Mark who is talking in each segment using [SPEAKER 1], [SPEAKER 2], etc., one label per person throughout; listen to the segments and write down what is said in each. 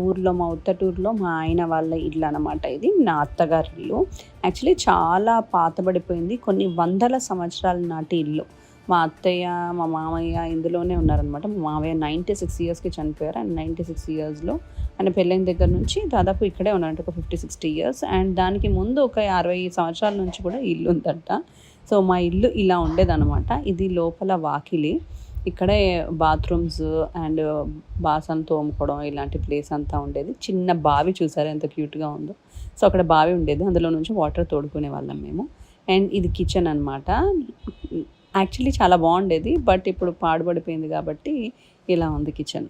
[SPEAKER 1] ఊర్లో మా ఉత్తటూరులో మా ఆయన వాళ్ళ ఇల్లు అనమాట. ఇది నా అత్తగారి ఇల్లు. యాక్చువల్లీ చాలా పాతబడిపోయింది. కొన్ని వందల సంవత్సరాల నాటి ఇల్లు. మా అత్తయ్య, మా మామయ్య ఇందులోనే ఉన్నారనమాట. మా మామయ్య 96 ఇయర్స్‌కి చనిపోయారు. అండ్ 96 ఇయర్స్‌లో ఆయన పెళ్ళైన దగ్గర నుంచి దాదాపు ఇక్కడే ఉన్నారంట. ఒక 50, 60 ఇయర్స్. అండ్ దానికి ముందు ఒక 60 సంవత్సరాల నుంచి కూడా ఈ ఇల్లు ఉందంట. సో, మా ఇల్లు ఇలా ఉండేదనమాట. ఇది లోపల వాకిలి. ఇక్కడే బాత్రూమ్స్ అండ్ బాసనలు తోముకోవడం ఇలాంటి ప్లేస్ అంతా ఉండేది. చిన్న బావి చూసారా ఎంత క్యూట్‌గా ఉందో. సో, అక్కడ బావి ఉండేది. అందులో నుంచి వాటర్ తోడుకునేవాళ్ళం మేము. అండ్ ఇది కిచెన్ అనమాట. యాక్చువల్లీ చాలా బాగుండేది. బట్ ఇప్పుడు పాడుబడిపోయింది కాబట్టి ఇలా ఉంది కిచెన్.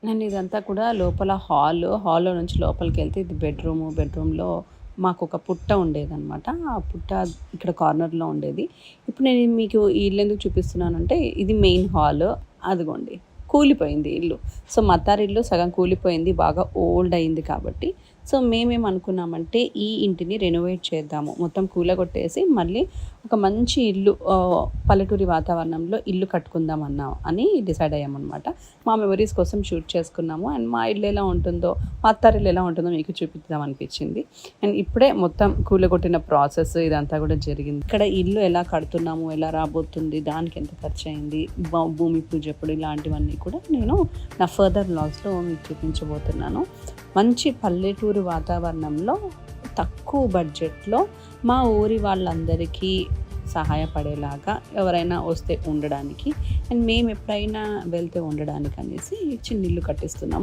[SPEAKER 1] అండ్ ఇదంతా కూడా లోపల హాల్‌లో నుంచి లోపలికెళ్తే ఇది బెడ్‌రూము. బెడ్‌రూమ్‌లో మాకొక పుట్ట ఉండేదనమాట. ఆ పుట్ట ఇక్కడ కార్నర్‌లో ఉండేది. ఇప్పుడు నేను మీకు ఈ ఇల్లు ఎందుకు చూపిస్తున్నానంటే ఇది మెయిన్ హాల్. అదిగోండి కూలిపోయింది ఇల్లు. సో, మా అత్తారిల్లు సగం కూలిపోయింది. బాగా ఓల్డ్ అయింది కాబట్టి. సో, మేమేమనుకున్నామంటే ఈ ఇంటిని రెనోవేట్ చేద్దాము. మొత్తం కూలగొట్టేసి మళ్ళీ ఒక మంచి ఇల్లు పల్లెటూరి వాతావరణంలో ఇల్లు కట్టుకుందాం అని డిసైడ్ అయ్యామనమాట. మా మెమరీస్ కోసం షూట్ చేసుకున్నాము. అండ్ మా ఇల్లు ఎలా ఉంటుందో, మా అత్తారిల్లు ఎలా ఉంటుందో మీకు చూపిద్దాం అనిపించింది. అండ్ ఇప్పుడే మొత్తం కూలగొట్టిన ప్రాసెస్ ఇదంతా కూడా జరిగింది. ఇక్కడ ఇల్లు ఎలా కడుతున్నాము, ఎలా రాబోతుంది, దానికి ఎంత ఖర్చు అయింది, భూమి పూజ ఎప్పుడు, ఇలాంటివన్నీ కూడా నేను నా ఫర్దర్ వ్లాగ్స్‌లో మీకు చూపించబోతున్నాను. మంచి పల్లెటూరు వాతావరణంలో తక్కువ బడ్జెట్‌లో మా ఊరి వాళ్ళందరికీ సహాయపడేలాగా ఎవరైనా వస్తే ఉండడానికి అండ్ మేము ఎప్పుడైనా వెళ్తే ఉండడానికి అనేసి చిన్న ఇల్లు కట్టిస్తున్నాము.